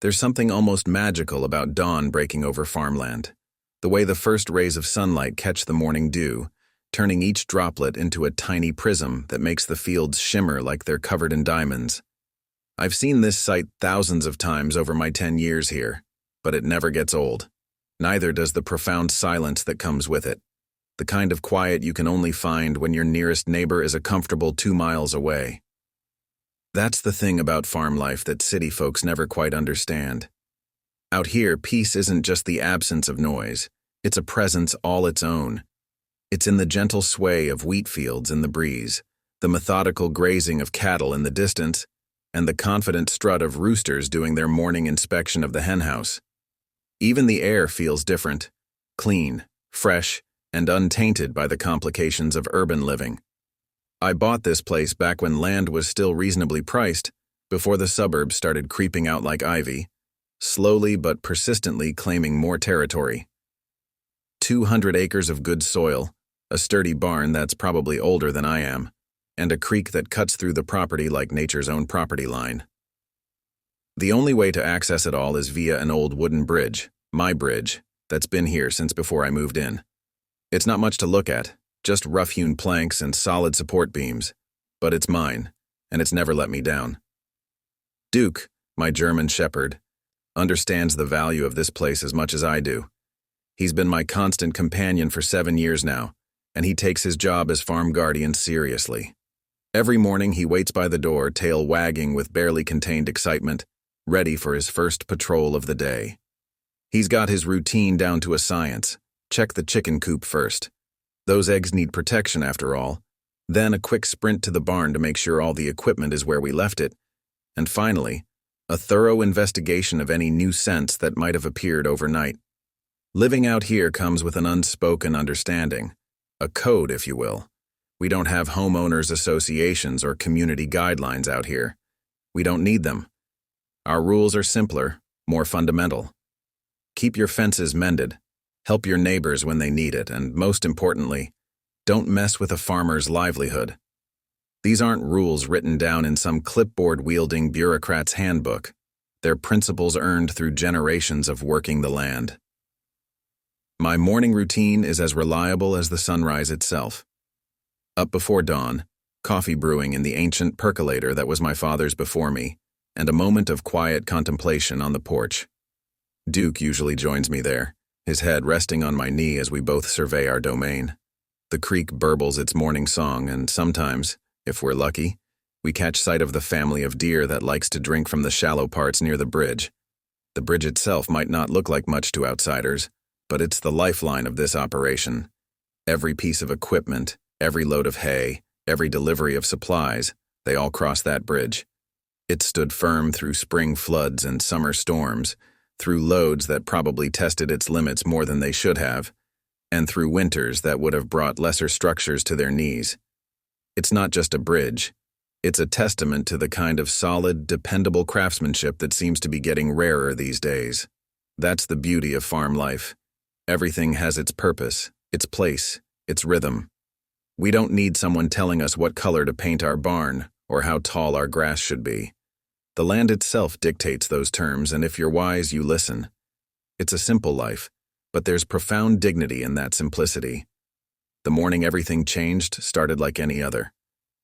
There's something almost magical about dawn breaking over farmland. The way the first rays of sunlight catch the morning dew, turning each droplet into a tiny prism that makes the fields shimmer like they're covered in diamonds. I've seen this sight thousands of times over my 10 years here, but it never gets old. Neither does the profound silence that comes with it, the kind of quiet you can only find when your nearest neighbor is a comfortable 2 miles away. That's the thing about farm life that city folks never quite understand. Out here, peace isn't just the absence of noise, it's a presence all its own. It's in the gentle sway of wheat fields in the breeze, the methodical grazing of cattle in the distance, and the confident strut of roosters doing their morning inspection of the henhouse. Even the air feels different, clean, fresh, and untainted by the complications of urban living. I bought this place back when land was still reasonably priced, before the suburbs started creeping out like ivy, slowly but persistently claiming more territory. 200 acres of good soil, a sturdy barn that's probably older than I am, and a creek that cuts through the property like nature's own property line. The only way to access it all is via an old wooden bridge, my bridge, that's been here since before I moved in. It's not much to look at, just rough-hewn planks and solid support beams, but it's mine, and it's never let me down. Duke, my German shepherd, understands the value of this place as much as I do. He's been my constant companion for 7 years now, and he takes his job as farm guardian seriously. Every morning he waits by the door, tail wagging with barely contained excitement, ready for his first patrol of the day. He's got his routine down to a science. Check the chicken coop first. Those eggs need protection after all. Then a quick sprint to the barn to make sure all the equipment is where we left it. And finally, a thorough investigation of any new scents that might have appeared overnight. Living out here comes with an unspoken understanding, a code, if you will. We don't have homeowners associations or community guidelines out here. We don't need them. Our rules are simpler, more fundamental. Keep your fences mended, help your neighbors when they need it, and most importantly, don't mess with a farmer's livelihood. These aren't rules written down in some clipboard-wielding bureaucrat's handbook. They're principles earned through generations of working the land. My morning routine is as reliable as the sunrise itself. Up before dawn, coffee brewing in the ancient percolator that was my father's before me, and a moment of quiet contemplation on the porch. Duke usually joins me there, his head resting on my knee as we both survey our domain. The creek burbles its morning song, and sometimes, if we're lucky, we catch sight of the family of deer that likes to drink from the shallow parts near the bridge. The bridge itself might not look like much to outsiders, but it's the lifeline of this operation. Every piece of equipment, every load of hay, every delivery of supplies, they all cross that bridge. It stood firm through spring floods and summer storms, through loads that probably tested its limits more than they should have, and through winters that would have brought lesser structures to their knees. It's not just a bridge. It's a testament to the kind of solid, dependable craftsmanship that seems to be getting rarer these days. That's the beauty of farm life. Everything has its purpose, its place, its rhythm. We don't need someone telling us what color to paint our barn or how tall our grass should be. The land itself dictates those terms, and if you're wise, you listen. It's a simple life, but there's profound dignity in that simplicity. The morning everything changed started like any other.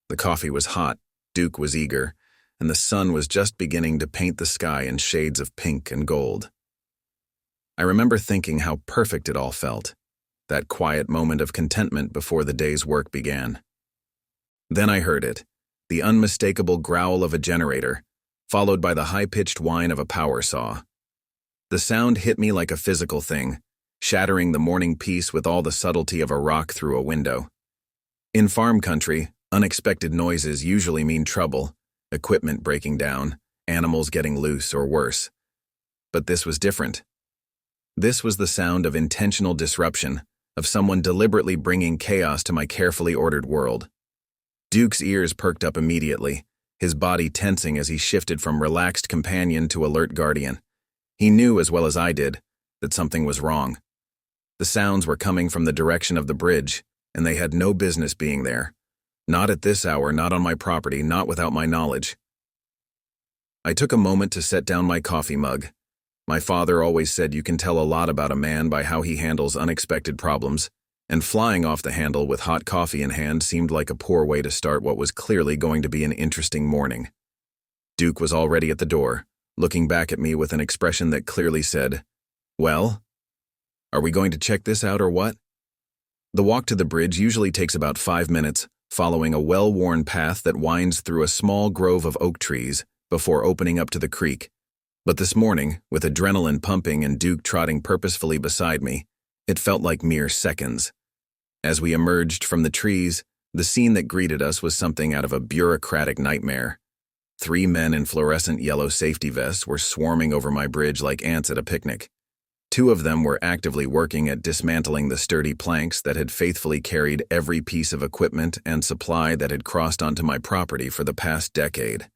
The coffee was hot, Duke was eager, and the sun was just beginning to paint the sky in shades of pink and gold. I remember thinking how perfect it all felt, that quiet moment of contentment before the day's work began. Then I heard it, the unmistakable growl of a generator, followed by the high-pitched whine of a power saw. The sound hit me like a physical thing, shattering the morning peace with all the subtlety of a rock through a window. In farm country, unexpected noises usually mean trouble, equipment breaking down, animals getting loose or worse. But this was different. This was the sound of intentional disruption, of someone deliberately bringing chaos to my carefully ordered world. Duke's ears perked up immediately, his body tensing as he shifted from relaxed companion to alert guardian. He knew as well as I did that something was wrong. The sounds were coming from the direction of the bridge, and they had no business being there. Not at this hour, not on my property, not without my knowledge. I took a moment to set down my coffee mug. My father always said you can tell a lot about a man by how he handles unexpected problems, and flying off the handle with hot coffee in hand seemed like a poor way to start what was clearly going to be an interesting morning. Duke was already at the door, looking back at me with an expression that clearly said, "Well, are we going to check this out or what?" The walk to the bridge usually takes about 5 minutes, following a well-worn path that winds through a small grove of oak trees before opening up to the creek. But this morning, with adrenaline pumping and Duke trotting purposefully beside me, it felt like mere seconds. As we emerged from the trees, the scene that greeted us was something out of a bureaucratic nightmare. 3 men in fluorescent yellow safety vests were swarming over my bridge like ants at a picnic. 2 of them were actively working at dismantling the sturdy planks that had faithfully carried every piece of equipment and supply that had crossed onto my property for the past decade.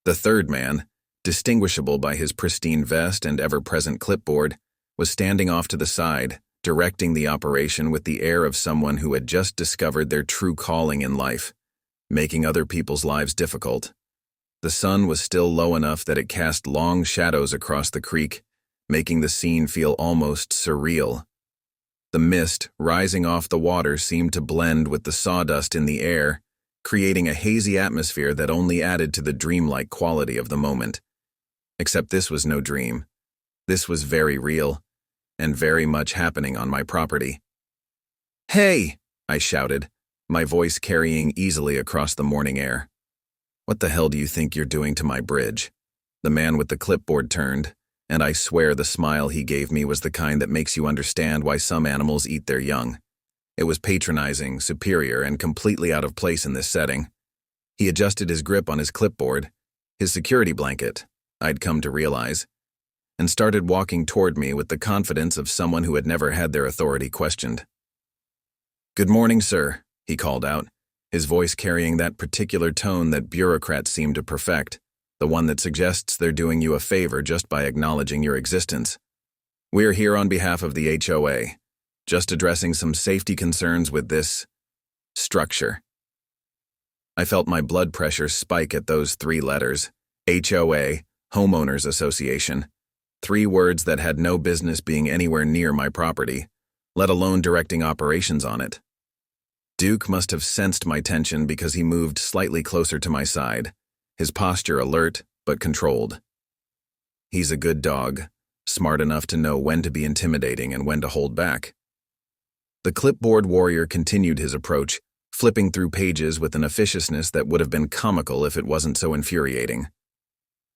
The 3rd man, distinguishable by his pristine vest and ever-present clipboard, was standing off to the side, directing the operation with the air of someone who had just discovered their true calling in life, making other people's lives difficult. The sun was still low enough that it cast long shadows across the creek, making the scene feel almost surreal. The mist rising off the water seemed to blend with the sawdust in the air, creating a hazy atmosphere that only added to the dreamlike quality of the moment. Except this was no dream. This was very real, and very much happening on my property. "Hey!" I shouted, my voice carrying easily across the morning air. "What the hell do you think you're doing to my bridge?" The man with the clipboard turned, and I swear the smile he gave me was the kind that makes you understand why some animals eat their young. It was patronizing, superior, and completely out of place in this setting. He adjusted his grip on his clipboard, his security blanket, I'd come to realize, and started walking toward me with the confidence of someone who had never had their authority questioned. "Good morning, sir," he called out, his voice carrying that particular tone that bureaucrats seem to perfect, the one that suggests they're doing you a favor just by acknowledging your existence. "We're here on behalf of the HOA, just addressing some safety concerns with this structure." I felt my blood pressure spike at those 3 letters, HOA, Homeowners Association, 3 words that had no business being anywhere near my property, let alone directing operations on it. Duke must have sensed my tension because he moved slightly closer to my side, his posture alert but controlled. He's a good dog, smart enough to know when to be intimidating and when to hold back. The clipboard warrior continued his approach, flipping through pages with an officiousness that would have been comical if it wasn't so infuriating.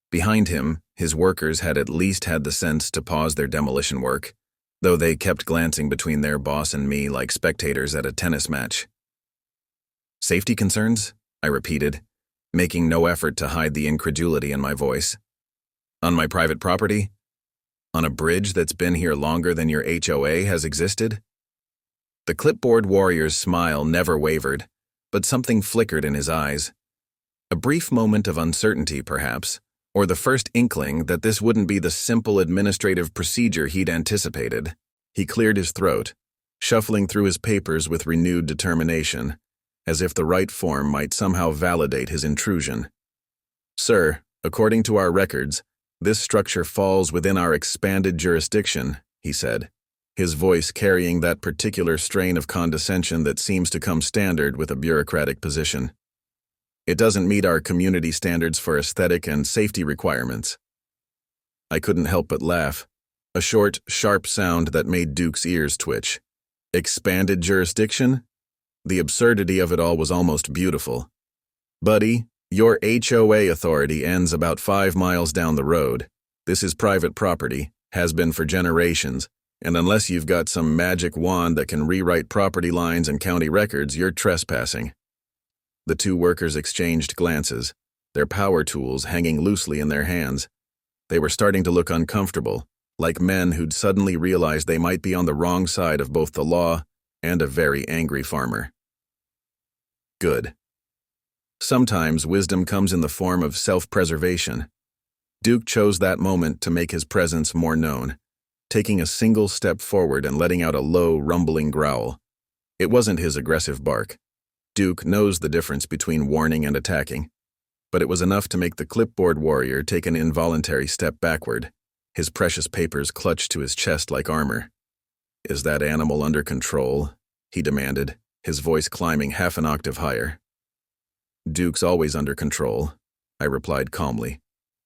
Behind him, his workers had at least had the sense to pause their demolition work, though they kept glancing between their boss and me like spectators at a tennis match. "Safety concerns?" I repeated, making no effort to hide the incredulity in my voice. "On my private property? On a bridge that's been here longer than your HOA has existed?" The clipboard warrior's smile never wavered, but something flickered in his eyes. A brief moment of uncertainty, perhaps, or the first inkling that this wouldn't be the simple administrative procedure he'd anticipated. He cleared his throat, shuffling through his papers with renewed determination, as if the right form might somehow validate his intrusion. "Sir, according to our records, this structure falls within our expanded jurisdiction," he said, his voice carrying that particular strain of condescension that seems to come standard with a bureaucratic position. "It doesn't meet our community standards for aesthetic and safety requirements." I couldn't help but laugh, a short, sharp sound that made Duke's ears twitch. Expanded jurisdiction? The absurdity of it all was almost beautiful. "Buddy, your HOA authority ends about 5 miles down the road. This is private property, has been for generations, and unless you've got some magic wand that can rewrite property lines and county records, you're trespassing." The 2 workers exchanged glances, their power tools hanging loosely in their hands. They were starting to look uncomfortable, like men who'd suddenly realized they might be on the wrong side of both the law and a very angry farmer. Good. Sometimes wisdom comes in the form of self-preservation. Duke chose that moment to make his presence more known, taking a single step forward and letting out a low, rumbling growl. It wasn't his aggressive bark. Duke knows the difference between warning and attacking. but it was enough to make the clipboard warrior take an involuntary step backward, his precious papers clutched to his chest like armor. "Is that animal under control?" he demanded, his voice climbing half an octave higher. "Duke's always under control," I replied calmly,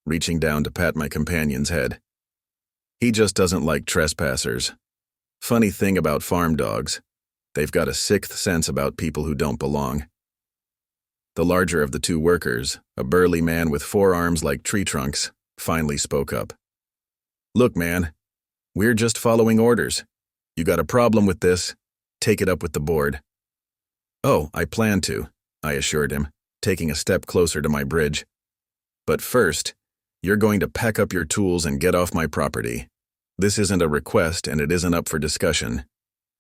reaching down to pat my companion's head. "He just doesn't like trespassers. Funny thing about farm dogs, they've got a sixth sense about people who don't belong." The larger of the two workers, a burly man with forearms like tree trunks, finally spoke up. "Look, man, we're just following orders. You got a problem with this? Take it up with the board." "Oh, I plan to," I assured him, taking a step closer to my bridge. "But first, you're going to pack up your tools and get off my property. This isn't a request and it isn't up for discussion.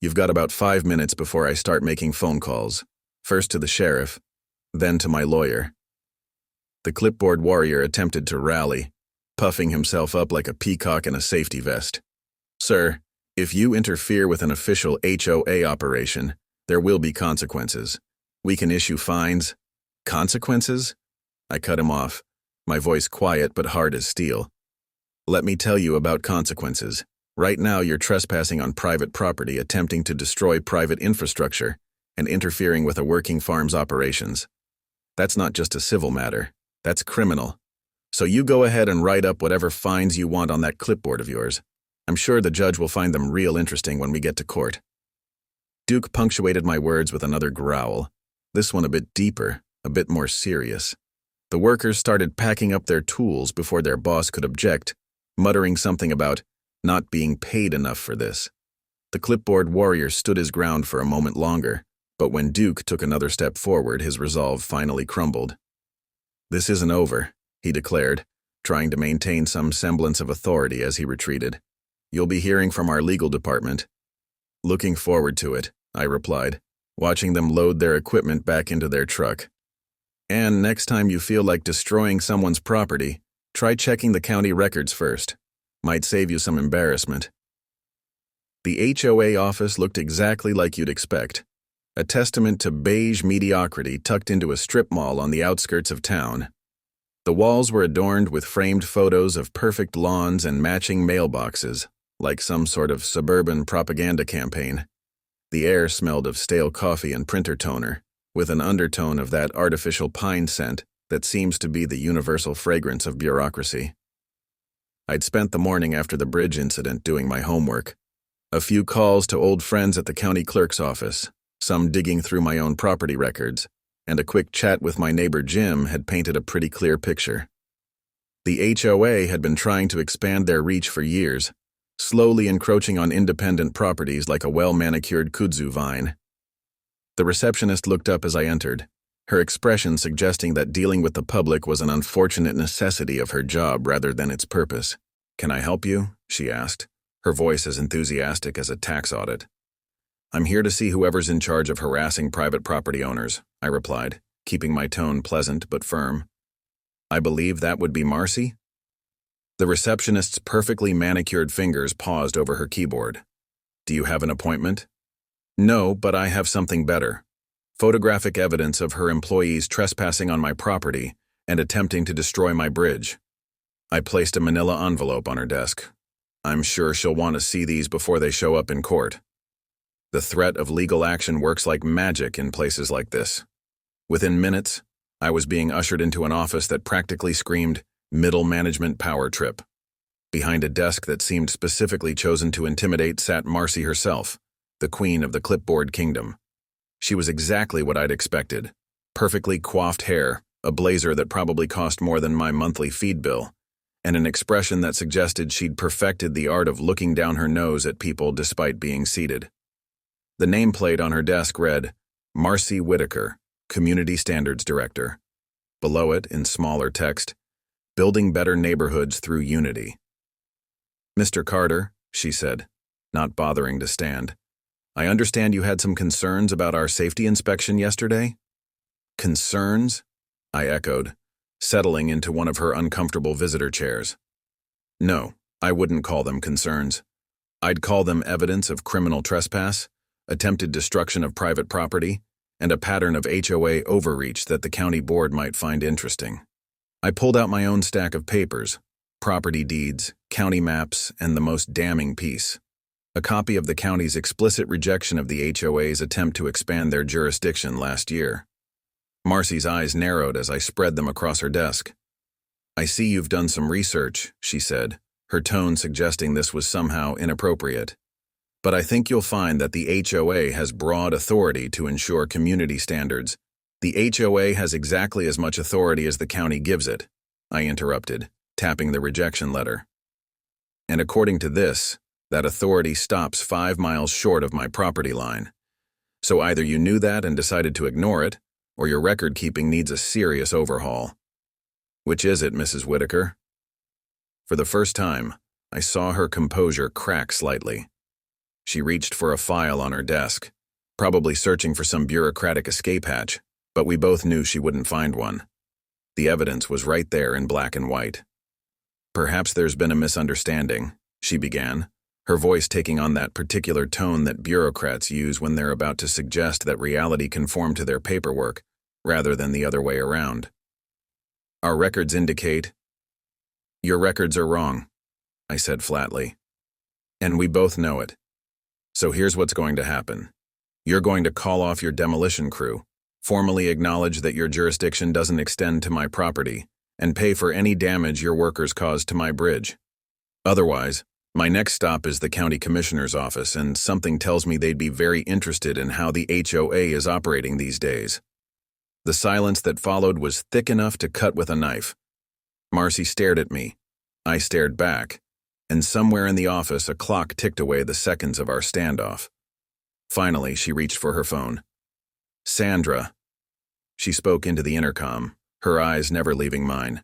You've got about 5 minutes before I start making phone calls, first to the sheriff, then to my lawyer." The clipboard warrior attempted to rally, puffing himself up like a peacock in a safety vest. "Sir, if you interfere with an official HOA operation, there will be consequences. We can issue fines." "Consequences?" I cut him off, my voice quiet but hard as steel. "Let me tell you about consequences. Right now you're trespassing on private property, attempting to destroy private infrastructure, and interfering with a working farm's operations. That's not just a civil matter, that's criminal. So you go ahead and write up whatever fines you want on that clipboard of yours. I'm sure the judge will find them real interesting when we get to court." Duke punctuated my words with another growl, this one a bit deeper, a bit more serious. The workers started packing up their tools before their boss could object, muttering something about not being paid enough for this. The clipboard warrior stood his ground for a moment longer, but when Duke took another step forward, his resolve finally crumbled. "This isn't over," he declared, trying to maintain some semblance of authority as he retreated. "You'll be hearing from our legal department." "Looking forward to it," I replied, watching them load their equipment back into their truck. "And next time you feel like destroying someone's property, try checking the county records first. Might save you some embarrassment." The HOA office looked exactly like you'd expect, a testament to beige mediocrity tucked into a strip mall on the outskirts of town. The walls were adorned with framed photos of perfect lawns and matching mailboxes, like some sort of suburban propaganda campaign. The air smelled of stale coffee and printer toner, with an undertone of that artificial pine scent that seems to be the universal fragrance of bureaucracy. I'd spent the morning after the bridge incident doing my homework. A few calls to old friends at the county clerk's office, some digging through my own property records, and a quick chat with my neighbor Jim had painted a pretty clear picture. The HOA had been trying to expand their reach for years, slowly encroaching on independent properties like a well-manicured kudzu vine. The receptionist looked up as I entered, her expression suggesting that dealing with the public was an unfortunate necessity of her job rather than its purpose. "Can I help you?" she asked, her voice as enthusiastic as a tax audit. "I'm here to see whoever's in charge of harassing private property owners," I replied, keeping my tone pleasant but firm. "I believe that would be Marcy?" The receptionist's perfectly manicured fingers paused over her keyboard. "Do you have an appointment?" "No, but I have something better. Photographic evidence of her employees trespassing on my property and attempting to destroy my bridge." I placed a manila envelope on her desk. "I'm sure she'll want to see these before they show up in court." The threat of legal action works like magic in places like this. Within minutes, I was being ushered into an office that practically screamed middle management power trip. Behind a desk that seemed specifically chosen to intimidate sat Marcy herself, the queen of the clipboard kingdom. She was exactly what I'd expected. Perfectly coiffed hair, a blazer that probably cost more than my monthly feed bill, and an expression that suggested she'd perfected the art of looking down her nose at people despite being seated. The nameplate on her desk read, Marcy Whitaker, Community Standards Director. Below it, in smaller text, Building Better Neighborhoods Through Unity. "Mr. Carter," she said, not bothering to stand, "I understand you had some concerns about our safety inspection yesterday?" "Concerns?" I echoed, settling into one of her uncomfortable visitor chairs. "No, I wouldn't call them concerns. I'd call them evidence of criminal trespass, attempted destruction of private property, and a pattern of HOA overreach that the county board might find interesting." I pulled out my own stack of papers, property deeds, county maps, and the most damning piece. A copy of the county's explicit rejection of the HOA's attempt to expand their jurisdiction last year. Marcy's eyes narrowed as I spread them across her desk. "I see you've done some research," she said, her tone suggesting this was somehow inappropriate. "But I think you'll find that the HOA has broad authority to ensure community standards. The HOA has exactly as much authority as the county gives it," I interrupted, tapping the rejection letter. "And according to this, that authority stops 5 miles short of my property line. So either you knew that and decided to ignore it, or your record-keeping needs a serious overhaul. Which is it, Mrs. Whitaker?" For the first time, I saw her composure crack slightly. She reached for a file on her desk, probably searching for some bureaucratic escape hatch, but we both knew she wouldn't find one. The evidence was right there in black and white. "Perhaps there's been a misunderstanding," she began, her voice taking on that particular tone that bureaucrats use when they're about to suggest that reality conform to their paperwork, rather than the other way around. "Our records indicate—" "Your records are wrong," I said flatly. "And we both know it. So here's what's going to happen. You're going to call off your demolition crew, formally acknowledge that your jurisdiction doesn't extend to my property, and pay for any damage your workers caused to my bridge. Otherwise, my next stop is the county commissioner's office, and something tells me they'd be very interested in how the HOA is operating these days." The silence that followed was thick enough to cut with a knife. Marcy stared at me. I stared back, and somewhere in the office a clock ticked away the seconds of our standoff. Finally, she reached for her phone. "Sandra." She spoke into the intercom, her eyes never leaving mine.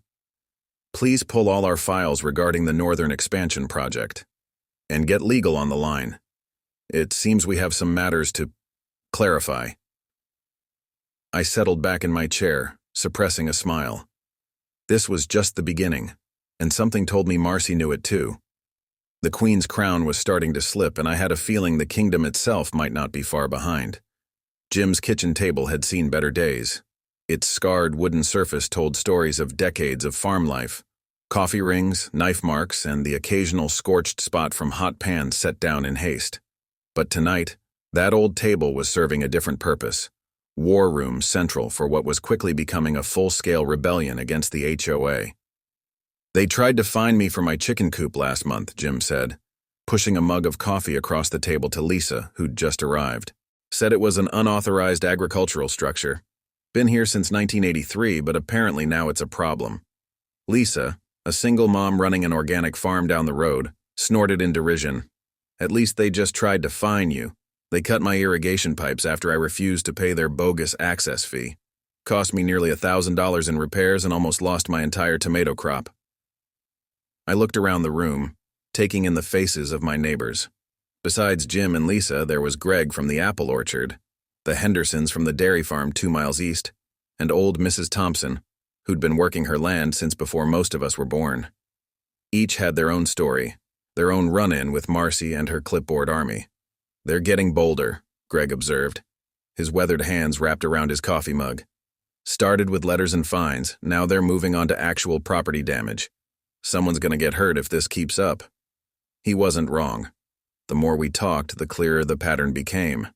"Please pull all our files regarding the Northern Expansion Project. And get legal on the line. It seems we have some matters to clarify." I settled back in my chair, suppressing a smile. This was just the beginning, and something told me Marcy knew it too. The Queen's crown was starting to slip, and I had a feeling the kingdom itself might not be far behind. Jim's kitchen table had seen better days. Its scarred wooden surface told stories of decades of farm life, coffee rings, knife marks, and the occasional scorched spot from hot pans set down in haste. But tonight, that old table was serving a different purpose. War room central for what was quickly becoming a full-scale rebellion against the HOA. "They tried to find me for my chicken coop last month," Jim said, pushing a mug of coffee across the table to Lisa, who'd just arrived. "Said it was an unauthorized agricultural structure. Been here since 1983, but apparently now it's a problem." Lisa, a single mom running an organic farm down the road, snorted in derision. "At least they just tried to fine you. They cut my irrigation pipes after I refused to pay their bogus access fee. Cost me nearly $1,000 in repairs and almost lost my entire tomato crop." I looked around the room, taking in the faces of my neighbors. Besides Jim and Lisa, there was Greg from the apple orchard, the Hendersons from the dairy farm 2 miles east, and old Mrs. Thompson, who'd been working her land since before most of us were born. Each had their own story, their own run-in with Marcy and her clipboard army. "They're getting bolder," Greg observed, his weathered hands wrapped around his coffee mug. "Started with letters and fines, now they're moving on to actual property damage. Someone's gonna get hurt if this keeps up." He wasn't wrong. The more we talked, the clearer the pattern became.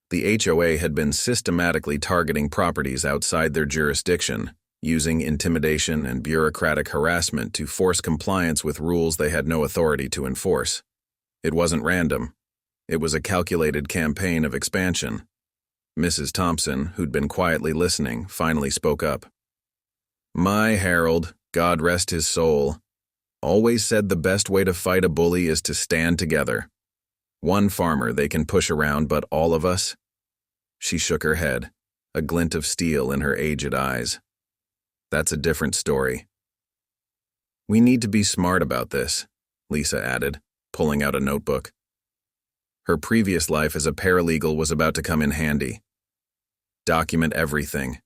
The HOA had been systematically targeting properties outside their jurisdiction, using intimidation and bureaucratic harassment to force compliance with rules they had no authority to enforce. It wasn't random. It was a calculated campaign of expansion. Mrs. Thompson, who'd been quietly listening, finally spoke up. "My Harold, God rest his soul, always said the best way to fight a bully is to stand together. One farmer they can push around, but all of us?" She shook her head, a glint of steel in her aged eyes. "That's a different story." "We need to be smart about this," Lisa added, pulling out a notebook. Her previous life as a paralegal was about to come in handy. Document everything,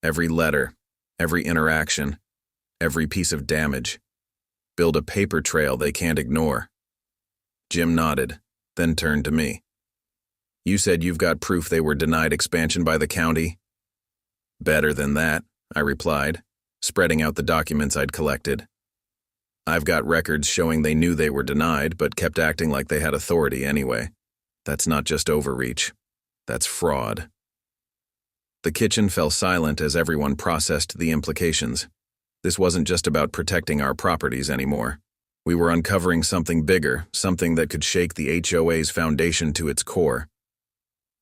every letter, every interaction, every piece of damage. Build a paper trail they can't ignore. Jim nodded, then turned to me. "You said you've got proof they were denied expansion by the county?" "Better than that," I replied, spreading out the documents I'd collected. I've got records showing they knew they were denied, but kept acting like they had authority anyway. That's not just overreach. That's fraud. The kitchen fell silent as everyone processed the implications. This wasn't just about protecting our properties anymore. We were uncovering something bigger, something that could shake the HOA's foundation to its core.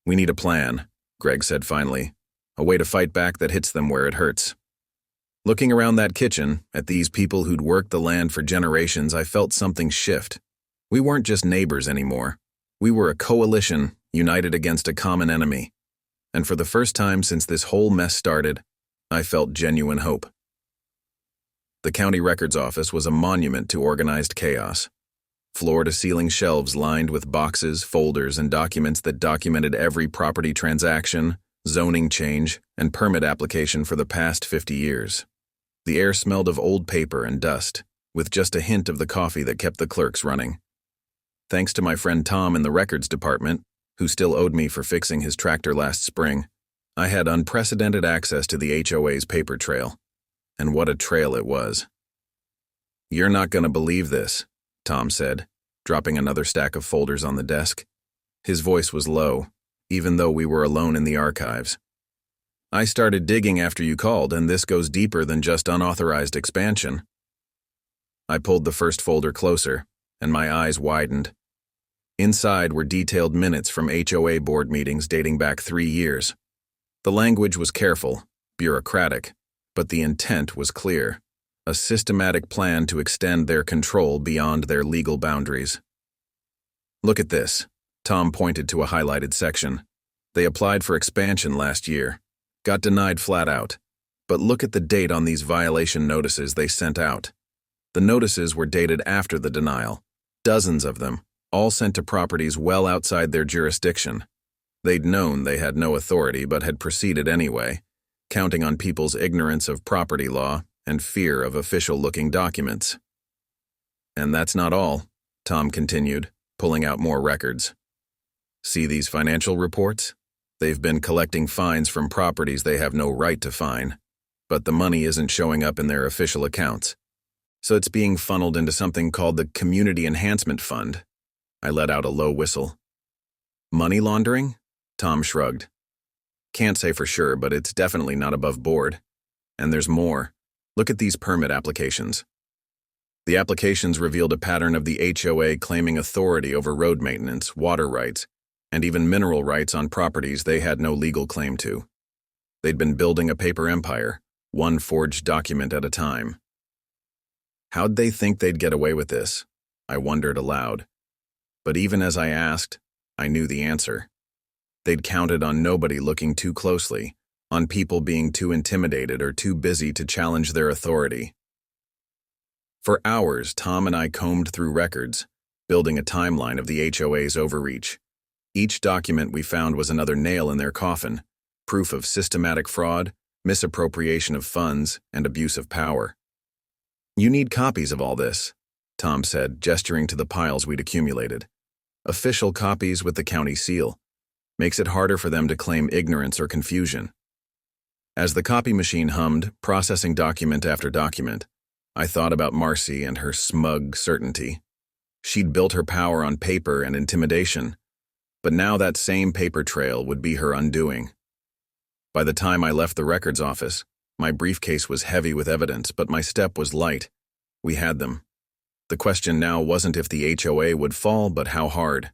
"We need a plan," Greg said finally. "A way to fight back that hits them where it hurts." Looking around that kitchen, at these people who'd worked the land for generations, I felt something shift. We weren't just neighbors anymore. We were a coalition, united against a common enemy. And for the first time since this whole mess started, I felt genuine hope. The county records office was a monument to organized chaos. Floor-to-ceiling shelves lined with boxes, folders, and documents that documented every property transaction, zoning change, and permit application for the past 50 years. The air smelled of old paper and dust, with just a hint of the coffee that kept the clerks running. Thanks to my friend Tom in the records department, who still owed me for fixing his tractor last spring, I had unprecedented access to the HOA's paper trail. And what a trail it was. "You're not going to believe this," Tom said, dropping another stack of folders on the desk. His voice was low, even though we were alone in the archives. "I started digging after you called, and this goes deeper than just unauthorized expansion." I pulled the first folder closer, and my eyes widened. Inside were detailed minutes from HOA board meetings dating back 3 years. The language was careful, bureaucratic, but the intent was clear: a systematic plan to extend their control beyond their legal boundaries. "Look at this," Tom pointed to a highlighted section. "They applied for expansion last year, got denied flat out. But look at the date on these violation notices they sent out. The notices were dated after the denial, dozens of them, all sent to properties well outside their jurisdiction. They'd known they had no authority but had proceeded anyway, counting on people's ignorance of property law and fear of official-looking documents." "And that's not all," Tom continued, pulling out more records. "See these financial reports? They've been collecting fines from properties they have no right to fine, but the money isn't showing up in their official accounts. So it's being funneled into something called the Community Enhancement Fund." I let out a low whistle. "Money laundering?" Tom shrugged. "Can't say for sure, but it's definitely not above board. And there's more. Look at these permit applications." The applications revealed a pattern of the HOA claiming authority over road maintenance, water rights, and even mineral rights on properties they had no legal claim to. They'd been building a paper empire, one forged document at a time. How'd they think they'd get away with this? I wondered aloud. But even as I asked, I knew the answer. They'd counted on nobody looking too closely, on people being too intimidated or too busy to challenge their authority. For hours, Tom and I combed through records, building a timeline of the HOA's overreach. Each document we found was another nail in their coffin, proof of systematic fraud, misappropriation of funds, and abuse of power. "You need copies of all this," Tom said, gesturing to the piles we'd accumulated. "Official copies with the county seal. Makes it harder for them to claim ignorance or confusion." As the copy machine hummed, processing document after document, I thought about Marcy and her smug certainty. She'd built her power on paper and intimidation, but now that same paper trail would be her undoing. By the time I left the records office, my briefcase was heavy with evidence, but my step was light. We had them. The question now wasn't if the HOA would fall, but how hard.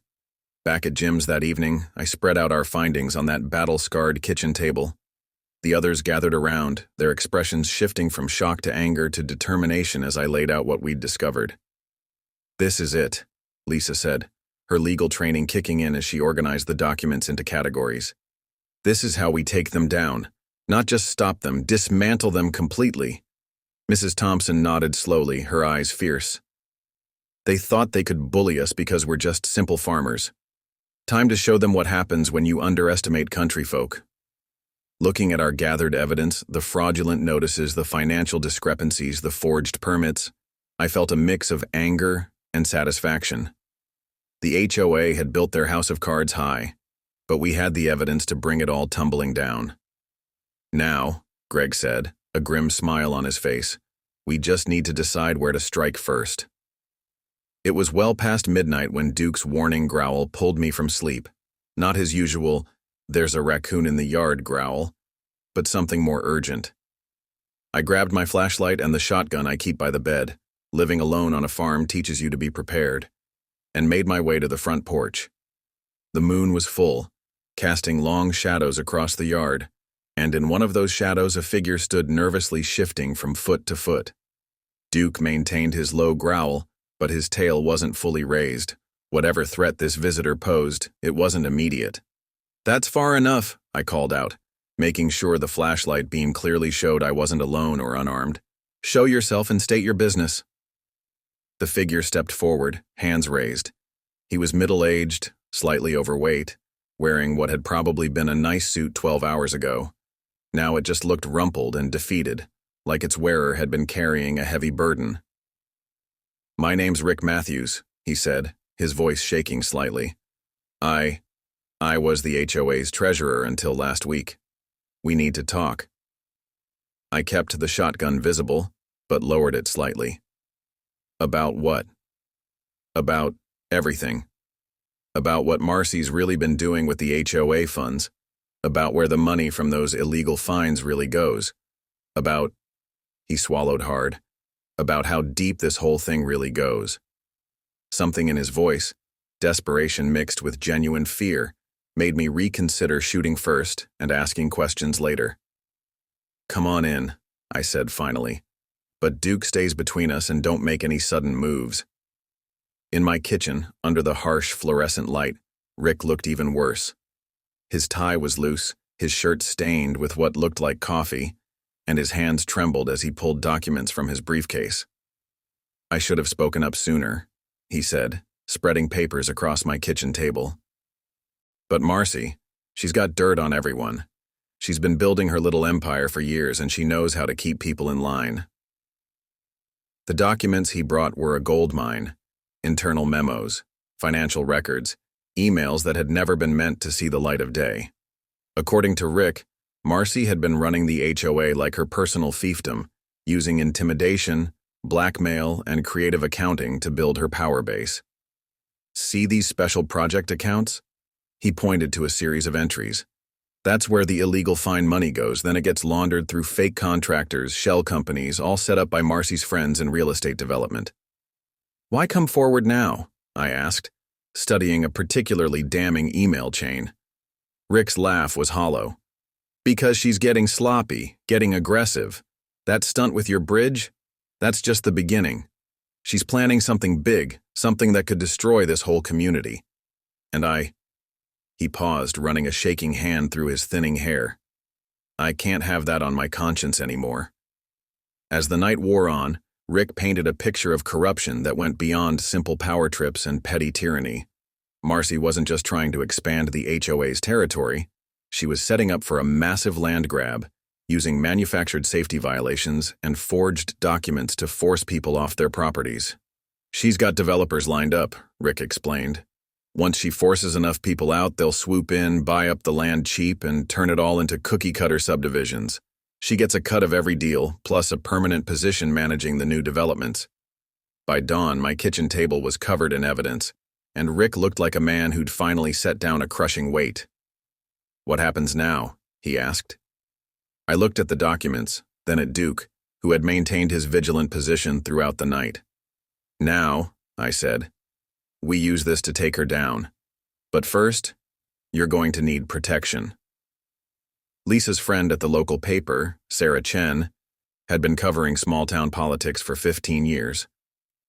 Back at Jim's that evening, I spread out our findings on that battle-scarred kitchen table. The others gathered around, their expressions shifting from shock to anger to determination as I laid out what we'd discovered. "This is it," Lisa said, her legal training kicking in as she organized the documents into categories. "This is how we take them down. Not just stop them, dismantle them completely." Mrs. Thompson nodded slowly, her eyes fierce. "They thought they could bully us because we're just simple farmers. Time to show them what happens when you underestimate country folk." Looking at our gathered evidence, the fraudulent notices, the financial discrepancies, the forged permits, I felt a mix of anger and satisfaction. The HOA had built their house of cards high, but we had the evidence to bring it all tumbling down. "Now," Greg said, a grim smile on his face. We just need to decide where to strike first. It was well past midnight when Duke's warning growl pulled me from sleep. Not his usual, "there's a raccoon in the yard" growl, but something more urgent. I grabbed my flashlight and the shotgun I keep by the bed. Living alone on a farm teaches you to be prepared, and made my way to the front porch. The moon was full, casting long shadows across the yard, and in one of those shadows a figure stood nervously shifting from foot to foot. Duke maintained his low growl, but his tail wasn't fully raised. Whatever threat this visitor posed, it wasn't immediate. "That's far enough," I called out, making sure the flashlight beam clearly showed I wasn't alone or unarmed. "Show yourself and state your business." The figure stepped forward, hands raised. He was middle-aged, slightly overweight, wearing what had probably been a nice suit 12 hours ago. Now it just looked rumpled and defeated, like its wearer had been carrying a heavy burden. "My name's Rick Matthews," he said, his voice shaking slightly. I was the HOA's treasurer until last week. We need to talk." I kept the shotgun visible, but lowered it slightly. "About what?" "About everything. About what Marcy's really been doing with the HOA funds. About where the money from those illegal fines really goes. About," he swallowed hard, "about how deep this whole thing really goes." Something in his voice, desperation mixed with genuine fear, made me reconsider shooting first and asking questions later. "Come on in," I said finally. "But Duke stays between us and don't make any sudden moves." In my kitchen, under the harsh fluorescent light, Rick looked even worse. His tie was loose, his shirt stained with what looked like coffee, and his hands trembled as he pulled documents from his briefcase. "I should have spoken up sooner," he said, spreading papers across my kitchen table. "But Marcy, she's got dirt on everyone. She's been building her little empire for years and she knows how to keep people in line." The documents he brought were a goldmine: internal memos, financial records, emails that had never been meant to see the light of day. According to Rick, Marcy had been running the HOA like her personal fiefdom, using intimidation, blackmail, and creative accounting to build her power base. "See these special project accounts?" He pointed to a series of entries. "That's where the illegal fine money goes, then it gets laundered through fake contractors, shell companies, all set up by Marcy's friends in real estate development." "Why come forward now?" I asked, studying a particularly damning email chain. Rick's laugh was hollow. "Because she's getting sloppy, getting aggressive. That stunt with your bridge? That's just the beginning. She's planning something big, something that could destroy this whole community. And He paused, running a shaking hand through his thinning hair. "I can't have that on my conscience anymore." As the night wore on, Rick painted a picture of corruption that went beyond simple power trips and petty tyranny. Marcy wasn't just trying to expand the HOA's territory, she was setting up for a massive land grab, using manufactured safety violations and forged documents to force people off their properties. "She's got developers lined up," Rick explained. "Once she forces enough people out, they'll swoop in, buy up the land cheap, and turn it all into cookie-cutter subdivisions. She gets a cut of every deal, plus a permanent position managing the new developments." By dawn, my kitchen table was covered in evidence, and Rick looked like a man who'd finally set down a crushing weight. "What happens now?" he asked. I looked at the documents, then at Duke, who had maintained his vigilant position throughout the night. "Now," I said, "we use this to take her down. But first, you're going to need protection." Lisa's friend at the local paper, Sarah Chen, had been covering small-town politics for 15 years.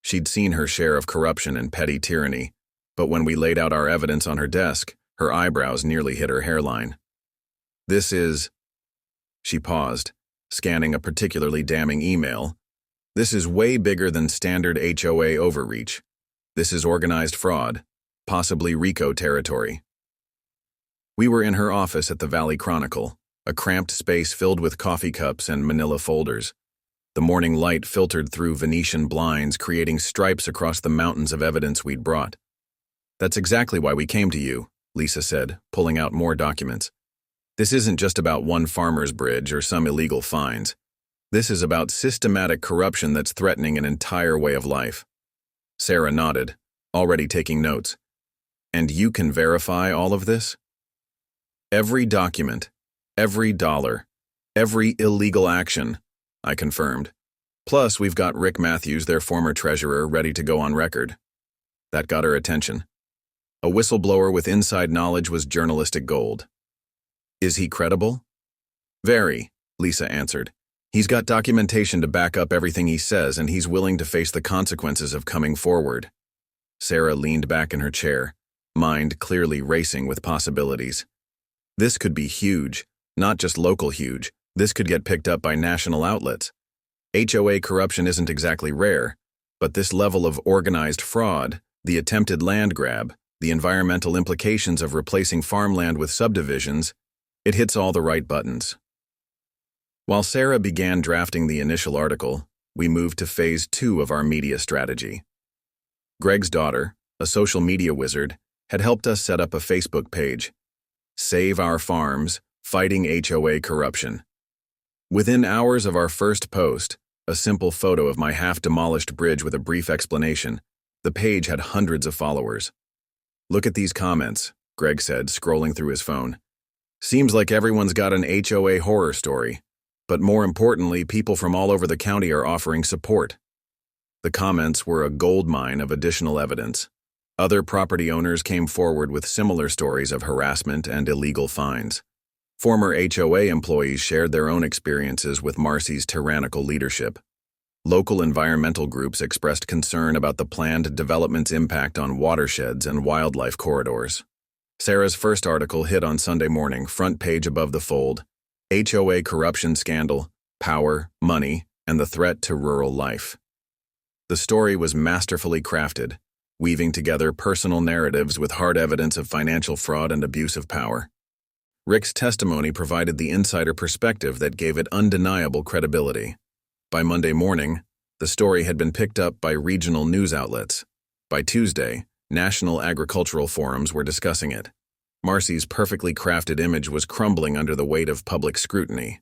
She'd seen her share of corruption and petty tyranny, but when we laid out our evidence on her desk, her eyebrows nearly hit her hairline. "This is..." She paused, scanning a particularly damning email. "This is way bigger than standard HOA overreach. This is organized fraud, possibly RICO territory." We were in her office at the Valley Chronicle, a cramped space filled with coffee cups and manila folders. The morning light filtered through Venetian blinds, creating stripes across the mountains of evidence we'd brought. "That's exactly why we came to you," Lisa said, pulling out more documents. "This isn't just about one farmer's bridge or some illegal fines. This is about systematic corruption that's threatening an entire way of life. Sarah nodded, already taking notes. And you can verify all of this? Every document, every dollar, every illegal action, I confirmed. Plus, we've got Rick Matthews, their former treasurer, ready to go on record. That got her attention. A whistleblower with inside knowledge was journalistic gold. Is he credible? Very, Lisa answered. He's got documentation to back up everything he says, and he's willing to face the consequences of coming forward. Sarah leaned back in her chair, mind clearly racing with possibilities. This could be huge, not just local huge. This could get picked up by national outlets. HOA corruption isn't exactly rare, but this level of organized fraud, the attempted land grab, the environmental implications of replacing farmland with subdivisions, it hits all the right buttons. While Sarah began drafting the initial article, we moved to phase 2 of our media strategy. Greg's daughter, a social media wizard, had helped us set up a Facebook page, Save Our Farms, Fighting HOA Corruption. Within hours of our first post, a simple photo of my half-demolished bridge with a brief explanation, the page had hundreds of followers. Look at these comments, Greg said, scrolling through his phone. Seems like everyone's got an HOA horror story, but more importantly, people from all over the county are offering support. The comments were a goldmine of additional evidence. Other property owners came forward with similar stories of harassment and illegal fines. Former HOA employees shared their own experiences with Marcy's tyrannical leadership. Local environmental groups expressed concern about the planned development's impact on watersheds and wildlife corridors. Sarah's first article hit on Sunday morning, front page above the fold. HOA corruption scandal, power, money, and the threat to rural life. The story was masterfully crafted, weaving together personal narratives with hard evidence of financial fraud and abuse of power. Rick's testimony provided the insider perspective that gave it undeniable credibility. By Monday morning, the story had been picked up by regional news outlets. By Tuesday, national agricultural forums were discussing it. Marcy's perfectly crafted image was crumbling under the weight of public scrutiny.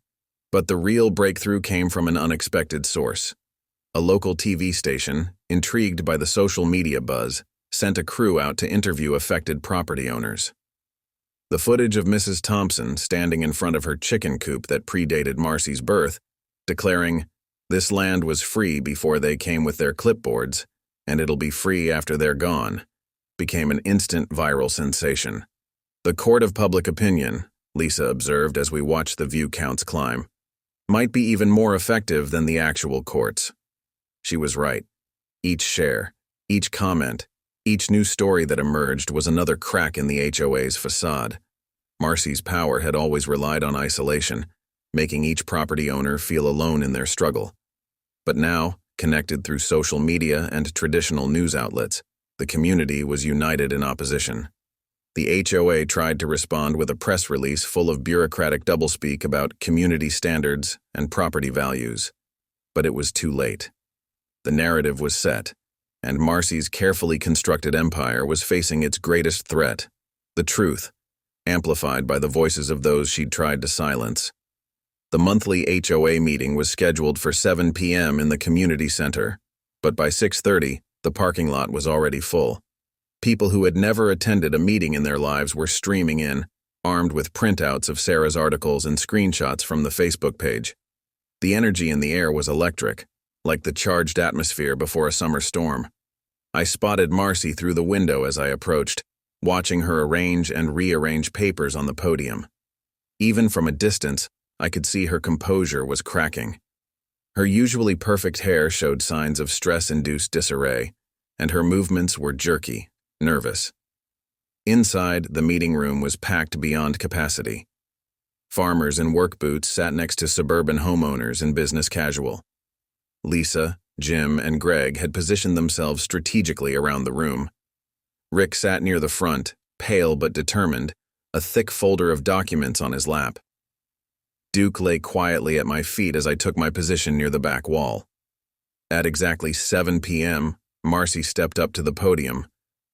But the real breakthrough came from an unexpected source. A local TV station, intrigued by the social media buzz, sent a crew out to interview affected property owners. The footage of Mrs. Thompson standing in front of her chicken coop that predated Marcy's birth, declaring, "This land was free before they came with their clipboards, and it'll be free after they're gone," became an instant viral sensation. The court of public opinion, Lisa observed as we watched the view counts climb, might be even more effective than the actual courts. She was right. Each share, each comment, each new story that emerged was another crack in the HOA's facade. Marcy's power had always relied on isolation, making each property owner feel alone in their struggle. But now, connected through social media and traditional news outlets, the community was united in opposition. The HOA tried to respond with a press release full of bureaucratic doublespeak about community standards and property values. But it was too late. The narrative was set, and Marcy's carefully constructed empire was facing its greatest threat, the truth, amplified by the voices of those she'd tried to silence. The monthly HOA meeting was scheduled for 7 p.m. in the community center, but by 6:30, the parking lot was already full. People who had never attended a meeting in their lives were streaming in, armed with printouts of Sarah's articles and screenshots from the Facebook page. The energy in the air was electric, like the charged atmosphere before a summer storm. I spotted Marcy through the window as I approached, watching her arrange and rearrange papers on the podium. Even from a distance, I could see her composure was cracking. Her usually perfect hair showed signs of stress-induced disarray, and her movements were jerky, nervous. Inside, the meeting room was packed beyond capacity. Farmers in work boots sat next to suburban homeowners in business casual. Lisa, Jim, and Greg had positioned themselves strategically around the room. Rick sat near the front, pale but determined, a thick folder of documents on his lap. Duke lay quietly at my feet as I took my position near the back wall. At exactly 7 p.m., Marcy stepped up to the podium,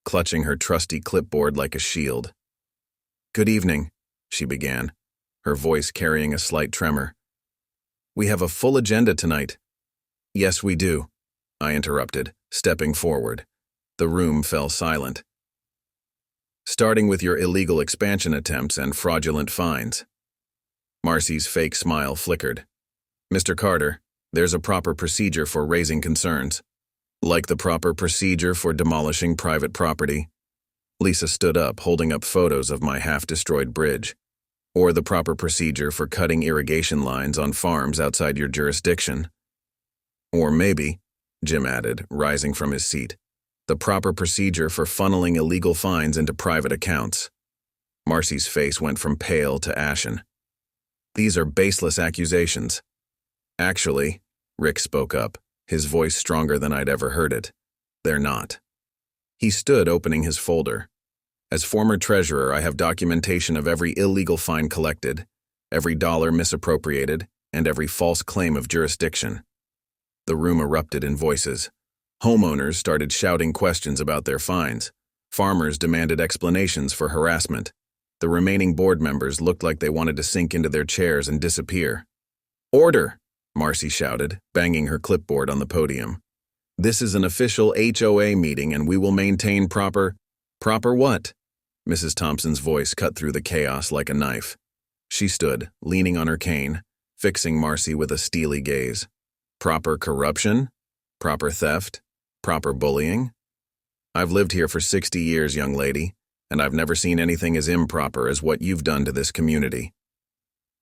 clutching her trusty clipboard like a shield. "Good evening," she began, her voice carrying a slight tremor. We have a full agenda tonight. Yes, we do, I interrupted, stepping forward. The room fell silent. Starting with your illegal expansion attempts and fraudulent fines. Marcy's fake smile flickered. Mr. Carter, there's a proper procedure for raising concerns. Like the proper procedure for demolishing private property. Lisa stood up, holding up photos of my half-destroyed bridge. Or the proper procedure for cutting irrigation lines on farms outside your jurisdiction. Or maybe, Jim added, rising from his seat, the proper procedure for funneling illegal fines into private accounts. Marcy's face went from pale to ashen. These are baseless accusations. Actually, Rick spoke up, his voice stronger than I'd ever heard it. They're not. He stood, opening his folder. As former treasurer, I have documentation of every illegal fine collected, every dollar misappropriated, and every false claim of jurisdiction. The room erupted in voices. Homeowners started shouting questions about their fines. Farmers demanded explanations for harassment. The remaining board members looked like they wanted to sink into their chairs and disappear. Order! Marcy shouted, banging her clipboard on the podium. This is an official HOA meeting and we will maintain proper what? Mrs. Thompson's voice cut through the chaos like a knife. She stood, leaning on her cane, fixing Marcy with a steely gaze. Proper corruption? Proper theft? Proper bullying? I've lived here for 60 years, young lady, and I've never seen anything as improper as what you've done to this community.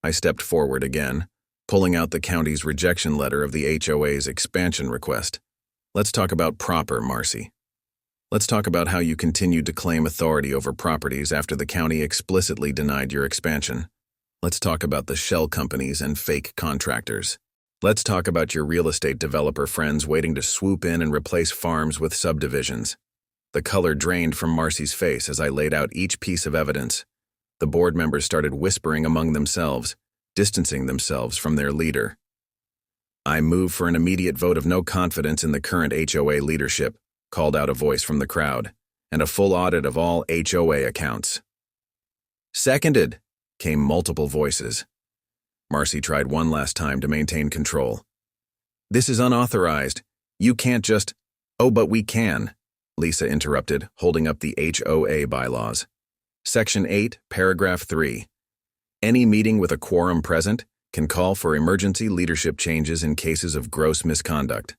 I stepped forward again, pulling out the county's rejection letter of the HOA's expansion request. Let's talk about proper, Marcy. Let's talk about how you continued to claim authority over properties after the county explicitly denied your expansion. Let's talk about the shell companies and fake contractors. Let's talk about your real estate developer friends waiting to swoop in and replace farms with subdivisions. The color drained from Marcy's face as I laid out each piece of evidence. The board members started whispering among themselves, distancing themselves from their leader. I move for an immediate vote of no confidence in the current HOA leadership, called out a voice from the crowd, and a full audit of all HOA accounts. Seconded, came multiple voices. Marcy tried one last time to maintain control. This is unauthorized. You can't just— Oh, but we can, Lisa interrupted, holding up the HOA bylaws. Section 8, Paragraph 3. Any meeting with a quorum present can call for emergency leadership changes in cases of gross misconduct.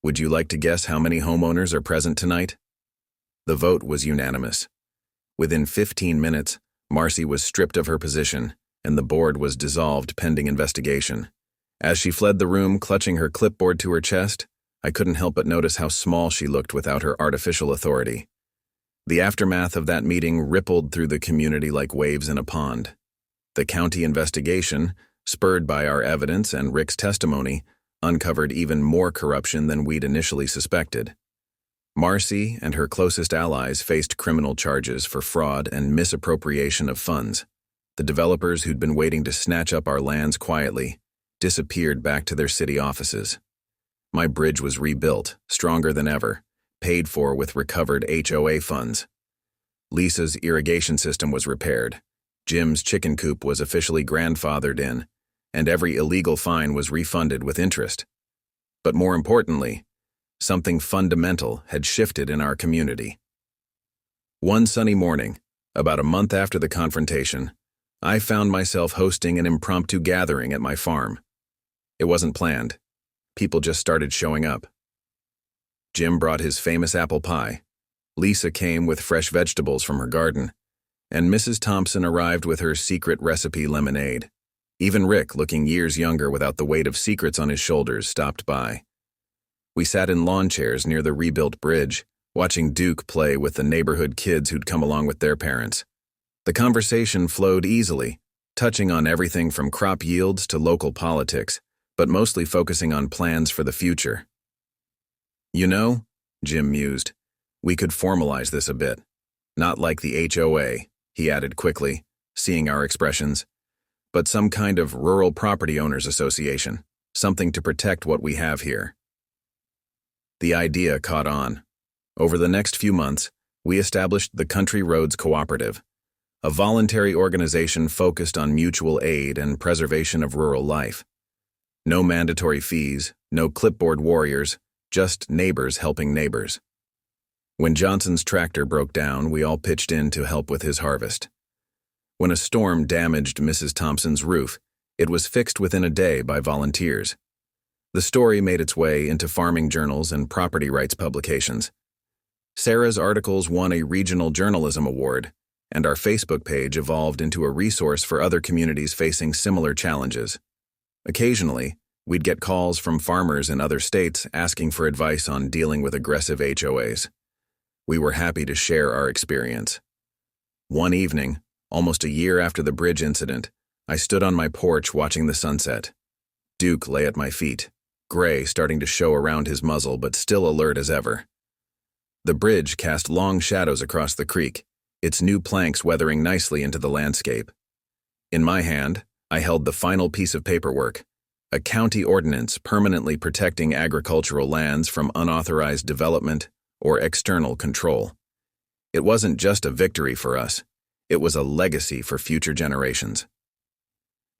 Would you like to guess how many homeowners are present tonight? The vote was unanimous. Within 15 minutes, Marcy was stripped of her position, and the board was dissolved pending investigation. As she fled the room, clutching her clipboard to her chest, I couldn't help but notice how small she looked without her artificial authority. The aftermath of that meeting rippled through the community like waves in a pond. The county investigation, spurred by our evidence and Rick's testimony, uncovered even more corruption than we'd initially suspected. Marcy and her closest allies faced criminal charges for fraud and misappropriation of funds. The developers who'd been waiting to snatch up our lands quietly disappeared back to their city offices. My bridge was rebuilt, stronger than ever, paid for with recovered HOA funds. Lisa's irrigation system was repaired. Jim's chicken coop was officially grandfathered in, and every illegal fine was refunded with interest. But more importantly, something fundamental had shifted in our community. One sunny morning, about a month after the confrontation, I found myself hosting an impromptu gathering at my farm. It wasn't planned. People just started showing up. Jim brought his famous apple pie. Lisa came with fresh vegetables from her garden, and Mrs. Thompson arrived with her secret recipe lemonade. Even Rick, looking years younger without the weight of secrets on his shoulders, stopped by. We sat in lawn chairs near the rebuilt bridge, watching Duke play with the neighborhood kids who'd come along with their parents. The conversation flowed easily, touching on everything from crop yields to local politics, but mostly focusing on plans for the future. You know, Jim mused, we could formalize this a bit. Not like the HOA, he added quickly, seeing our expressions, but some kind of rural property owners association, something to protect what we have here. The idea caught on. Over the next few months, we established the Country Roads Cooperative, a voluntary organization focused on mutual aid and preservation of rural life. No mandatory fees, no clipboard warriors, just neighbors helping neighbors. When Johnson's tractor broke down, we all pitched in to help with his harvest. When a storm damaged Mrs. Thompson's roof, it was fixed within a day by volunteers. The story made its way into farming journals and property rights publications. Sarah's articles won a regional journalism award, and our Facebook page evolved into a resource for other communities facing similar challenges. Occasionally, we'd get calls from farmers in other states asking for advice on dealing with aggressive HOAs. We were happy to share our experience. One evening, almost a year after the bridge incident, I stood on my porch watching the sunset. Duke lay at my feet, gray starting to show around his muzzle but still alert as ever. The bridge cast long shadows across the creek, its new planks weathering nicely into the landscape. In my hand, I held the final piece of paperwork, a county ordinance permanently protecting agricultural lands from unauthorized development or external control. It wasn't just a victory for us, it was a legacy for future generations.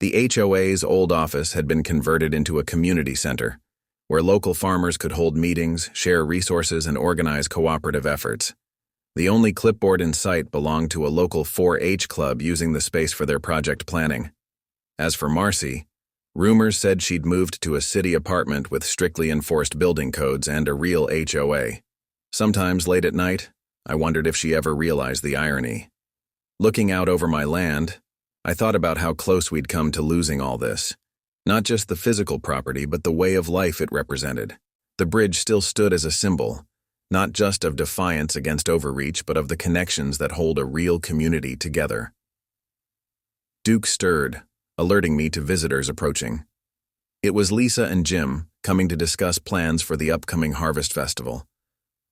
The HOA's old office had been converted into a community center, where local farmers could hold meetings, share resources, and organize cooperative efforts. The only clipboard in sight belonged to a local 4-H club using the space for their project planning. As for Marcy, rumors said she'd moved to a city apartment with strictly enforced building codes and a real HOA. Sometimes late at night, I wondered if she ever realized the irony. Looking out over my land, I thought about how close we'd come to losing all this. Not just the physical property, but the way of life it represented. The bridge still stood as a symbol, not just of defiance against overreach, but of the connections that hold a real community together. Duke stirred, alerting me to visitors approaching. It was Lisa and Jim, coming to discuss plans for the upcoming Harvest Festival.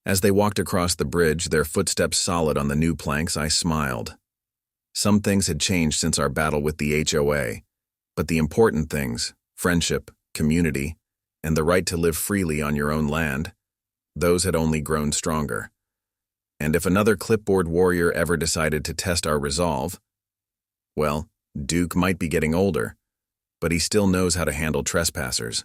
As they walked across the bridge, their footsteps solid on the new planks, I smiled. Some things had changed since our battle with the HOA, but the important things, friendship, community, and the right to live freely on your own land, those had only grown stronger. And if another clipboard warrior ever decided to test our resolve, well, Duke might be getting older, but he still knows how to handle trespassers.